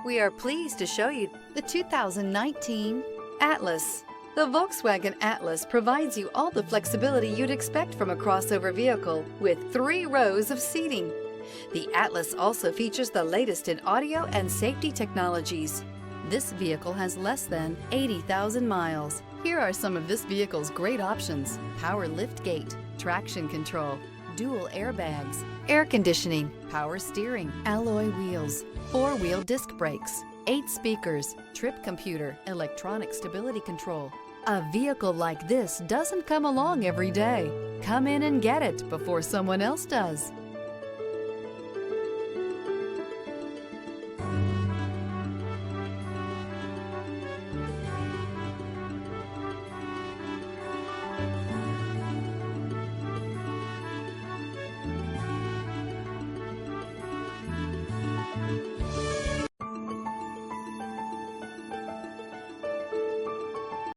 We are pleased to show you the 2019 Atlas. The Volkswagen Atlas provides you all the flexibility you'd expect from a crossover vehicle with 3 rows of seating. The Atlas also features the latest in audio and safety technologies. This vehicle has less than 80,000 miles. Here are some of this vehicle's great options: power liftgate, traction control, dual airbags, air conditioning, power steering, alloy wheels, 4-wheel disc brakes, 8 speakers, trip computer, electronic stability control. A vehicle like this doesn't come along every day. Come in and get it before someone else does.